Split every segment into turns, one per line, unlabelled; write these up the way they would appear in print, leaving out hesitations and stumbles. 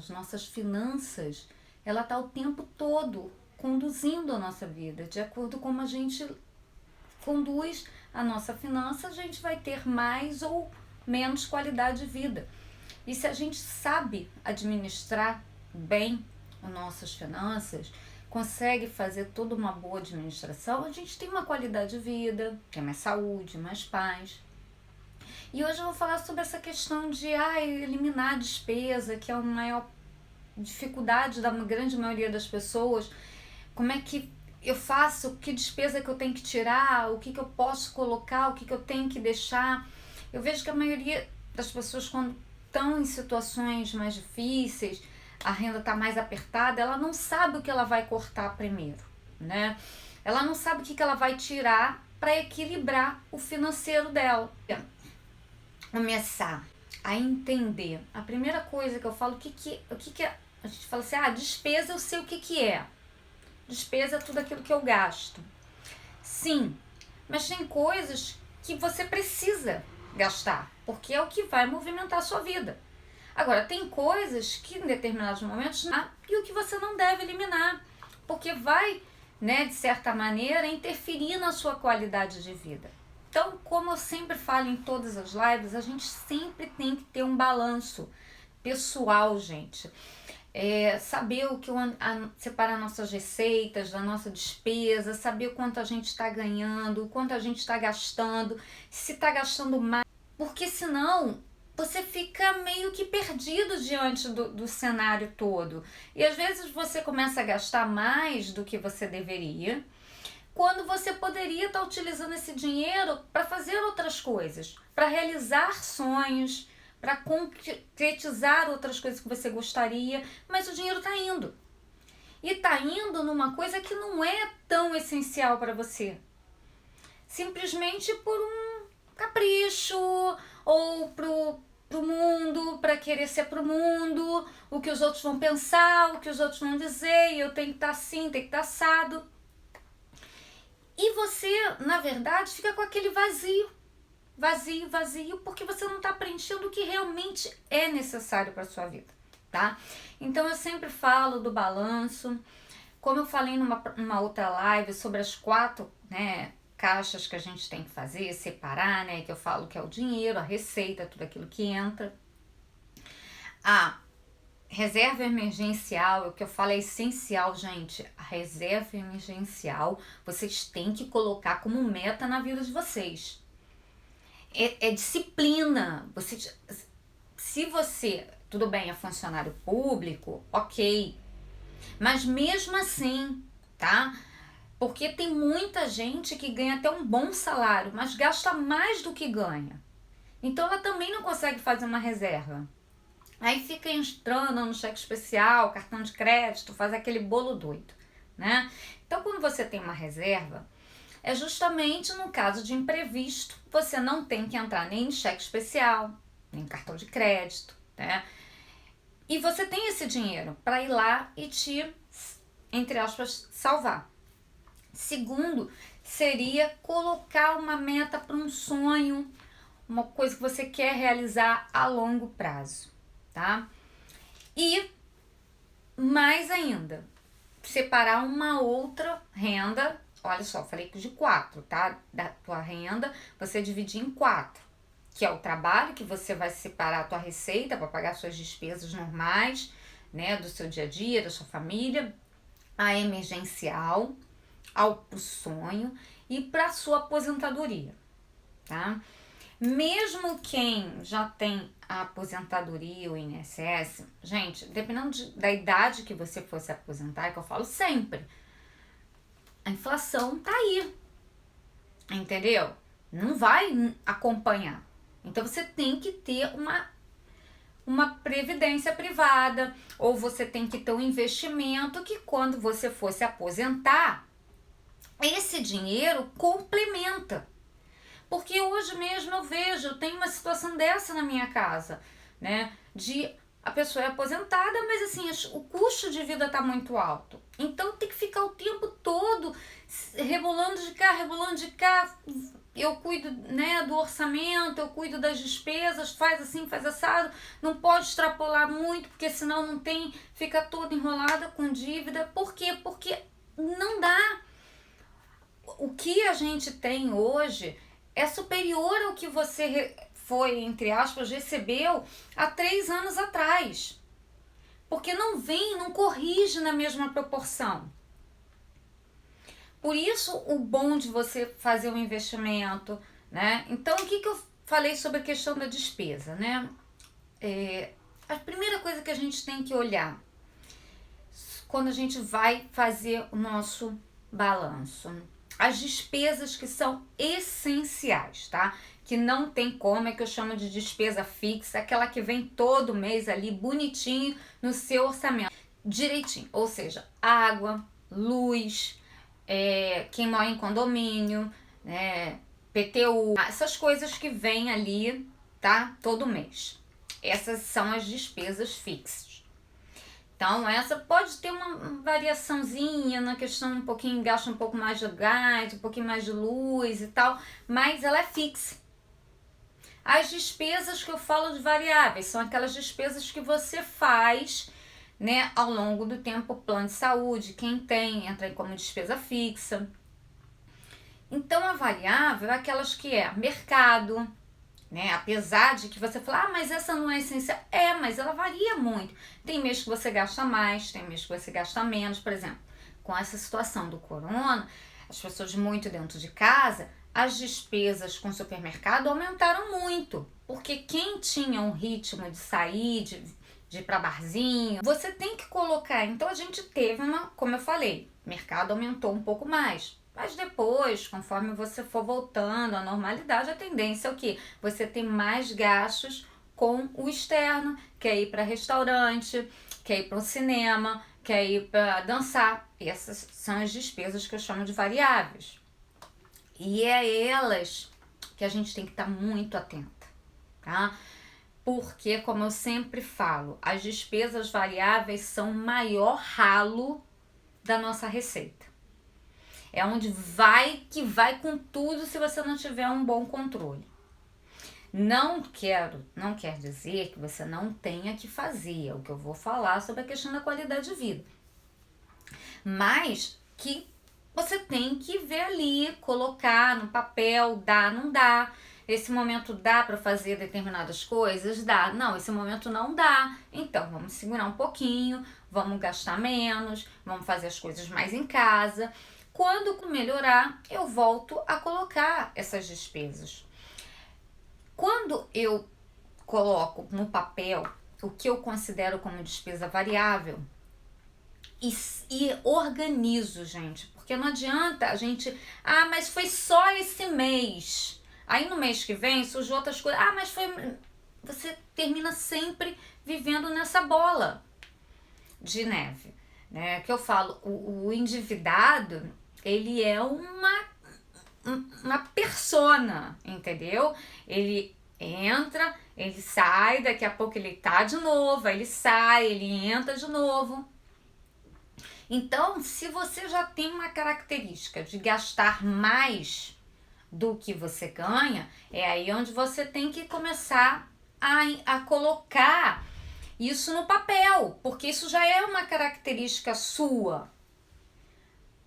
As nossas finanças, ela está o tempo todo conduzindo a nossa vida. De acordo com como a gente conduz a nossa finança, a gente vai ter mais ou menos qualidade de vida. E se a gente sabe administrar bem as nossas finanças, consegue fazer toda uma boa administração, a gente tem uma qualidade de vida, tem mais saúde, mais paz. E hoje eu vou falar sobre essa questão de eliminar a despesa, que é a maior dificuldade da grande maioria das pessoas. Como é que eu faço? Que despesa que eu tenho que tirar? O que eu posso colocar? O que eu tenho que deixar? Eu vejo que a maioria das pessoas, quando estão em situações mais difíceis, a renda está mais apertada, ela não sabe o que ela vai cortar primeiro, né? Ela não sabe o que ela vai tirar para equilibrar o financeiro dela. Começar a entender. A primeira coisa que eu falo, o que é? A gente fala assim, despesa eu sei o que é. Despesa é tudo aquilo que eu gasto. Sim, mas tem coisas que você precisa gastar, porque é o que vai movimentar a sua vida. Agora, tem coisas que em determinados momentos e o que você não deve eliminar, porque vai, de certa maneira, interferir na sua qualidade de vida. Então, como eu sempre falo em todas as lives, a gente sempre tem que ter um balanço pessoal, gente. Saber o que separar nossas receitas da nossa despesa, saber o quanto a gente está ganhando, o quanto a gente está gastando, se está gastando mais, porque senão você fica meio que perdido diante do cenário todo. E às vezes você começa a gastar mais do que você deveria, quando você poderia estar utilizando esse dinheiro para fazer outras coisas, para realizar sonhos, para concretizar outras coisas que você gostaria, mas o dinheiro está indo. E está indo numa coisa que não é tão essencial para você. Simplesmente por um capricho, ou pro mundo, para querer ser pro mundo, o que os outros vão pensar, o que os outros vão dizer, e eu tenho que estar assim, tenho que estar assado. E você, na verdade, fica com aquele vazio, porque você não está preenchendo o que realmente é necessário para a sua vida, tá? Então eu sempre falo do balanço, como eu falei numa outra live sobre as 4, caixas que a gente tem que fazer, separar, que eu falo que é o dinheiro, a receita, tudo aquilo que entra. A reserva emergencial, o que eu falo é essencial, gente. A reserva emergencial, vocês têm que colocar como meta na vida de vocês. É disciplina. Se você, tudo bem, é funcionário público, ok. Mas mesmo assim, tá? Porque tem muita gente que ganha até um bom salário, mas gasta mais do que ganha. Então ela também não consegue fazer uma reserva. Aí fica entrando no cheque especial, cartão de crédito, faz aquele bolo doido, né? Então, quando você tem uma reserva, é justamente no caso de imprevisto, você não tem que entrar nem em cheque especial, nem em cartão de crédito, né? E você tem esse dinheiro para ir lá e te, entre aspas, salvar. Segundo, seria colocar uma meta para um sonho, uma coisa que você quer realizar a longo prazo. Tá? E mais ainda, separar uma outra renda. Olha só, falei de 4, tá? Da tua renda, você dividir em 4, que é o trabalho, que você vai separar a tua receita para pagar suas despesas normais, do seu dia a dia, da sua família, a emergencial, pro sonho e para sua aposentadoria, tá? Mesmo quem já tem a aposentadoria, o INSS, gente, dependendo da idade que você for se aposentar, é que eu falo sempre, a inflação tá aí, entendeu? Não vai acompanhar. Então você tem que ter uma previdência privada, ou você tem que ter um investimento que quando você for se aposentar, esse dinheiro complementa. Porque hoje mesmo eu tenho uma situação dessa na minha casa, de a pessoa é aposentada, mas assim, o custo de vida tá muito alto. Então tem que ficar o tempo todo rebolando de cá, eu cuido, né, do orçamento, eu cuido das despesas, faz assim, faz assado, não pode extrapolar muito, porque senão não tem, fica toda enrolada com dívida. Por quê? Porque não dá. O que a gente tem hoje é superior ao que você foi, entre aspas, recebeu há 3 anos atrás. Porque não vem, não corrige na mesma proporção. Por isso o bom de você fazer um investimento, né? Então, o que eu falei sobre a questão da despesa, né? A primeira coisa que a gente tem que olhar quando a gente vai fazer o nosso balanço, as despesas que são essenciais, tá? Que não tem como, é que eu chamo de despesa fixa, aquela que vem todo mês ali bonitinho no seu orçamento, direitinho, ou seja, água, luz, quem mora em condomínio, né, PTU, essas coisas que vêm ali, tá? Todo mês. Essas são as despesas fixas. Então, essa pode ter uma variaçãozinha na questão, um pouquinho, gasta um pouco mais de gás, um pouquinho mais de luz e tal, mas ela é fixa. As despesas que eu falo de variáveis são aquelas despesas que você faz, né, ao longo do tempo. Plano de saúde, quem tem, entra como despesa fixa. Então, a variável é aquelas que é mercado, né? Apesar de que você fala, mas essa não é essencial. Mas ela varia muito. Tem mês que você gasta mais, tem mês que você gasta menos. Por exemplo, com essa situação do corona, as pessoas muito dentro de casa, as despesas com supermercado aumentaram muito. Porque quem tinha um ritmo de sair, de ir para barzinho, você tem que colocar. Então a gente teve como eu falei, o mercado aumentou um pouco mais. Mas depois, conforme você for voltando à normalidade, a tendência é o quê? Você tem mais gastos com o externo, quer ir para restaurante, quer ir para o cinema, quer ir para dançar. Essas são as despesas que eu chamo de variáveis. E é elas que a gente tem que estar muito atenta, tá? Porque, como eu sempre falo, as despesas variáveis são o maior ralo da nossa receita. É onde vai com tudo se você não tiver um bom controle. Não quer dizer que você não tenha que fazer, é o que eu vou falar sobre a questão da qualidade de vida. Mas que você tem que ver ali, colocar no papel, dá, não dá. Esse momento dá para fazer determinadas coisas? Dá. Não, esse momento não dá. Então, vamos segurar um pouquinho, vamos gastar menos, vamos fazer as coisas mais em casa. Quando melhorar, eu volto a colocar essas despesas. Quando eu coloco no papel o que eu considero como despesa variável e organizo, gente, porque não adianta a gente, mas foi só esse mês. Aí no mês que vem surgiu outras coisas. Mas foi. Você termina sempre vivendo nessa bola de neve, né? Que eu falo, o endividado, ele é uma persona, entendeu? Ele entra, ele sai, daqui a pouco ele tá de novo, aí ele sai, ele entra de novo. Então, se você já tem uma característica de gastar mais do que você ganha, é aí onde você tem que começar a colocar isso no papel, porque isso já é uma característica sua,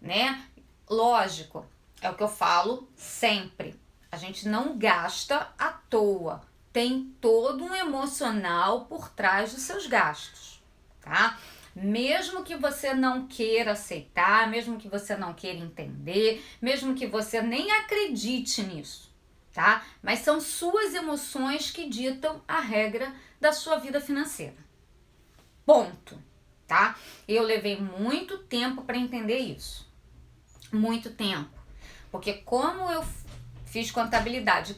né? Lógico, é o que eu falo sempre. A gente não gasta à toa. Tem todo um emocional por trás dos seus gastos, tá? Mesmo que você não queira aceitar, mesmo que você não queira entender, mesmo que você nem acredite nisso, tá? Mas são suas emoções que ditam a regra da sua vida financeira. Ponto, tá? Eu levei muito tempo para entender isso. Muito tempo. Porque como eu fiz contabilidade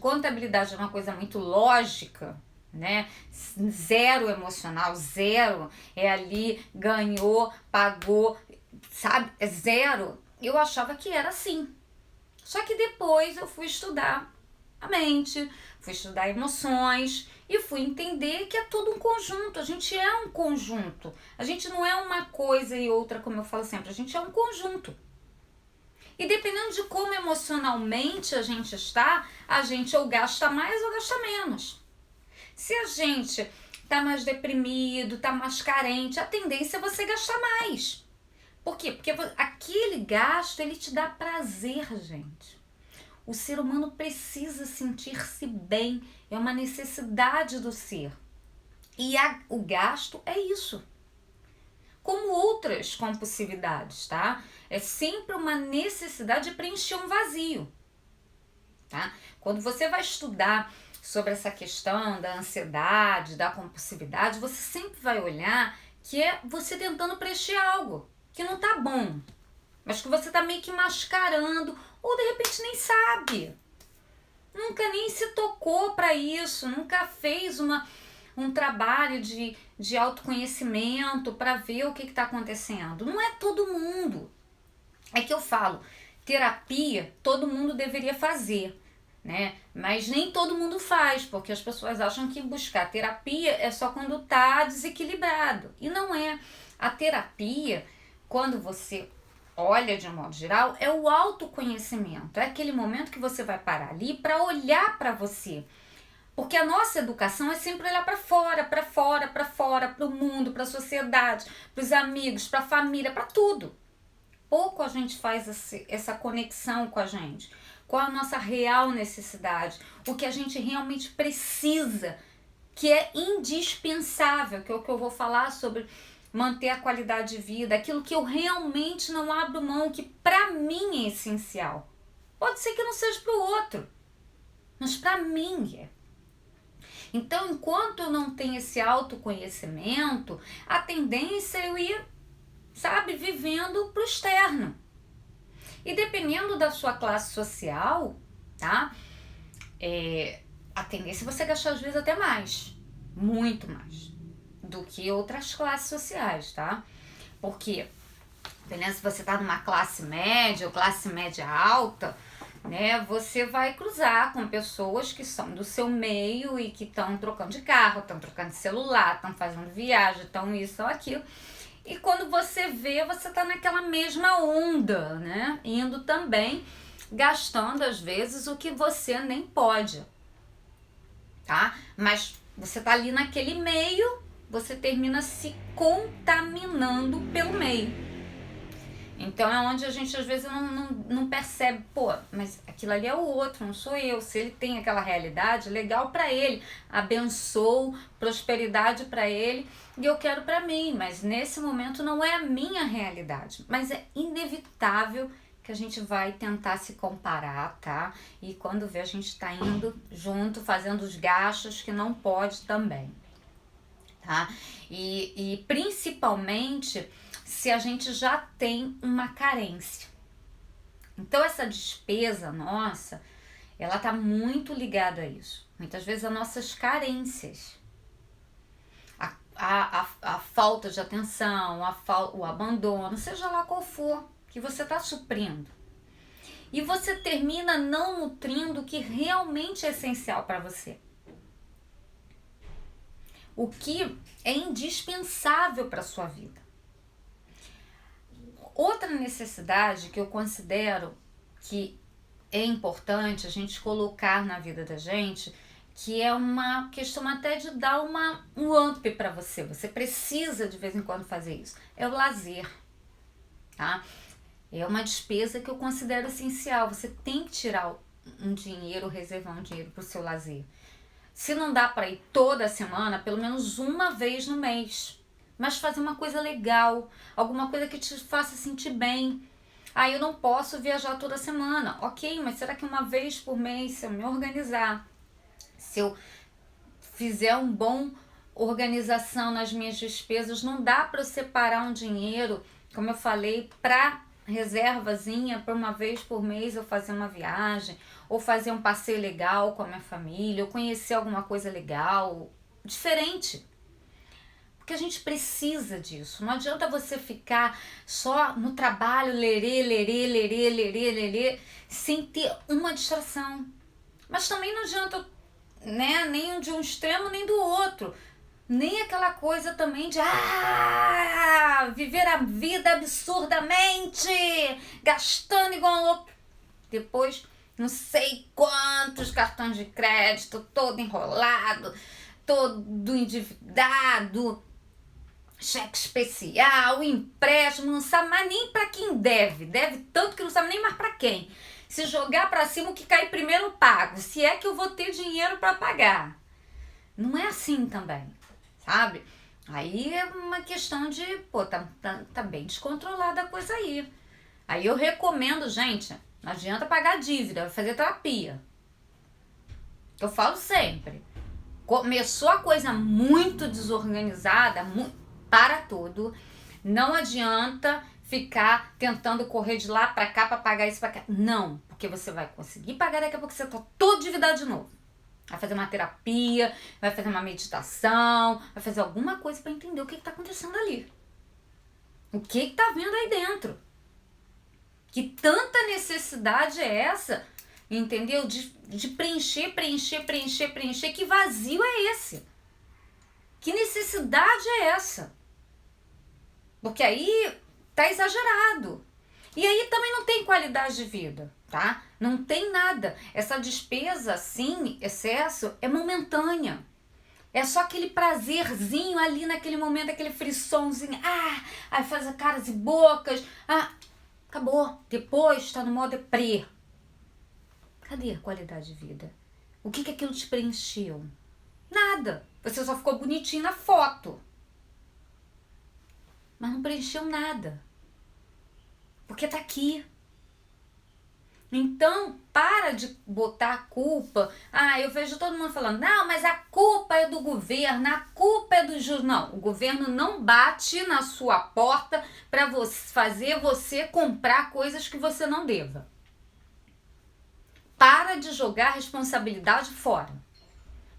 é uma coisa muito lógica, né? Zero emocional, zero é ali, ganhou, pagou, sabe? É zero. Eu achava que era assim. Só que depois eu fui estudar a mente, fui estudar emoções e fui entender que é tudo um conjunto. A gente é um conjunto. A gente não é uma coisa e outra, como eu falo sempre. A gente é um conjunto. E dependendo de como emocionalmente a gente está, a gente ou gasta mais ou gasta menos. Se a gente tá mais deprimido, tá mais carente, a tendência é você gastar mais. Por quê? Porque aquele gasto, ele te dá prazer, gente. O ser humano precisa sentir-se bem, é uma necessidade do ser. E o gasto é isso. Como outras compulsividades, tá? É sempre uma necessidade de preencher um vazio, tá? Quando você vai estudar sobre essa questão da ansiedade, da compulsividade, você sempre vai olhar que é você tentando preencher algo que não tá bom, mas que você tá meio que mascarando, ou de repente nem sabe. Nunca nem se tocou para isso, nunca fez um trabalho de autoconhecimento para ver o que está acontecendo. Não é todo mundo. É que eu falo, terapia todo mundo deveria fazer, né? Mas nem todo mundo faz, porque as pessoas acham que buscar terapia é só quando tá desequilibrado. E não é. A terapia, quando você olha de um modo geral, é o autoconhecimento. É aquele momento que você vai parar ali para olhar para você. Porque a nossa educação é sempre olhar para fora, para fora, para fora, para o mundo, para a sociedade, para os amigos, para a família, para tudo. Pouco a gente faz essa conexão com a gente, qual a nossa real necessidade, o que a gente realmente precisa, que é indispensável, que é o que eu vou falar sobre manter a qualidade de vida, aquilo que eu realmente não abro mão, que para mim é essencial. Pode ser que não seja para o outro, mas para mim é. Então, enquanto eu não tenho esse autoconhecimento, a tendência é eu ir, vivendo pro externo. E dependendo da sua classe social, tá? A tendência é você gastar às vezes até mais, muito mais, do que outras classes sociais, tá? Porque, dependendo se você tá numa classe média ou classe média alta, né, você vai cruzar com pessoas que são do seu meio e que estão trocando de carro, estão trocando de celular, estão fazendo viagem, estão isso ou aquilo. E quando você vê, você tá naquela mesma onda, né? Indo também, gastando às vezes o que você nem pode, tá? Mas você tá ali naquele meio, você termina se contaminando pelo meio. Então é onde a gente às vezes não percebe, mas aquilo ali é o outro, não sou eu. Se ele tem aquela realidade, legal para ele, abençoo, prosperidade para ele e eu quero para mim, mas nesse momento não é a minha realidade. Mas é inevitável que a gente vai tentar se comparar, tá? E quando vê a gente tá indo junto, fazendo os gastos que não pode também, tá? E principalmente se a gente já tem uma carência. Então essa despesa nossa, ela tá muito ligada a isso. Muitas vezes as nossas carências, a falta de atenção, o abandono, seja lá qual for, que você tá suprindo. E você termina não nutrindo o que realmente é essencial para você. O que é indispensável para sua vida. Outra necessidade que eu considero que é importante a gente colocar na vida da gente, que é uma questão até de dar um up para você. Você precisa de vez em quando fazer isso. É o lazer, tá? É uma despesa que eu considero essencial. Você tem que tirar um dinheiro, reservar um dinheiro para o seu lazer. Se não dá para ir toda semana, pelo menos uma vez no mês. Mas fazer uma coisa legal, alguma coisa que te faça sentir bem. Eu não posso viajar toda semana. Ok, mas será que uma vez por mês, se eu me organizar, se eu fizer uma boa organização nas minhas despesas, não dá para eu separar um dinheiro, como eu falei, para reservazinha, para uma vez por mês eu fazer uma viagem, ou fazer um passeio legal com a minha família, ou conhecer alguma coisa legal, diferente. Porque a gente precisa disso. Não adianta você ficar só no trabalho, lerê, sem ter uma distração. Mas também não adianta, né, nem de um extremo nem do outro. Nem aquela coisa também de viver a vida absurdamente, gastando igual um louco. Depois, não sei quantos cartões de crédito, todo enrolado, todo endividado, cheque especial, empréstimo, não sabe mais nem para quem deve. Deve tanto que não sabe nem mais para quem. Se jogar para cima, o que cair primeiro eu pago. Se é que eu vou ter dinheiro para pagar. Não é assim também, sabe? Aí é uma questão de, tá bem descontrolada a coisa aí. Aí eu recomendo, gente, não adianta pagar dívida, vai fazer terapia. Eu falo sempre. Começou a coisa muito desorganizada, para tudo. Não adianta ficar tentando correr de lá para cá para pagar isso para cá. Não, porque você vai conseguir pagar, daqui a pouco você tá todo endividado de novo. Vai fazer uma terapia, vai fazer uma meditação, vai fazer alguma coisa para entender o que está acontecendo ali. O que está vindo aí dentro. Que tanta necessidade é essa, entendeu? De preencher. Que vazio é esse? Que necessidade é essa? Porque aí tá exagerado. E aí também não tem qualidade de vida, tá? Não tem nada. Essa despesa, assim, excesso, é momentânea. É só aquele prazerzinho ali naquele momento, aquele frissonzinho. Aí faz as caras e bocas. Acabou. Depois tá no modo deprê. Cadê a qualidade de vida? O que aquilo te preencheu? Nada. Você só ficou bonitinho na foto. Mas não preencheu nada. Porque tá aqui. Então, para de botar a culpa. Eu vejo todo mundo falando, não, mas a culpa é do governo, a culpa é do juros. Não, o governo não bate na sua porta para fazer você comprar coisas que você não deva. Para de jogar a responsabilidade fora.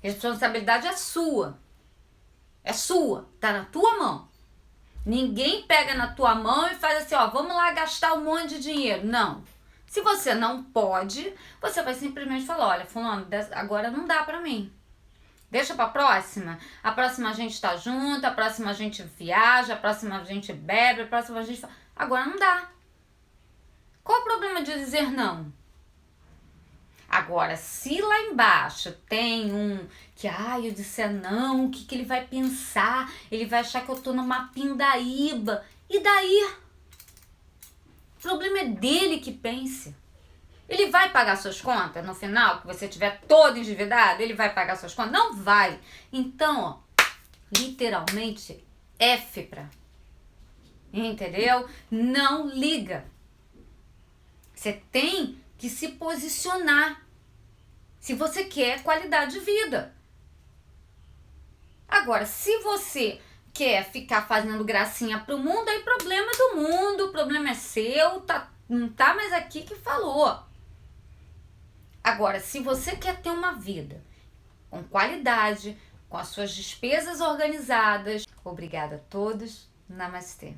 A responsabilidade é sua. É sua, tá na tua mão. Ninguém pega na tua mão e faz assim, vamos lá gastar um monte de dinheiro. Não. Se você não pode, você vai simplesmente falar, olha, fulano, agora não dá pra mim. Deixa pra próxima. A próxima a gente tá junto, a próxima a gente viaja, a próxima a gente bebe, a próxima a gente... Agora não dá. Qual o problema de dizer não? Agora, se lá embaixo tem um que, eu disser não, o que ele vai pensar? Ele vai achar que eu tô numa pindaíba. E daí? O problema é dele que pense. Ele vai pagar suas contas no final, que você estiver todo endividado? Ele vai pagar suas contas? Não vai. Então, literalmente, F entendeu? Não liga. Você tem que se posicionar se você quer qualidade de vida. Agora, se você quer ficar fazendo gracinha pro mundo, aí problema é do mundo, o problema é seu, não tá mais aqui que falou. Agora, se você quer ter uma vida com qualidade, com as suas despesas organizadas, obrigada a todos, namastê.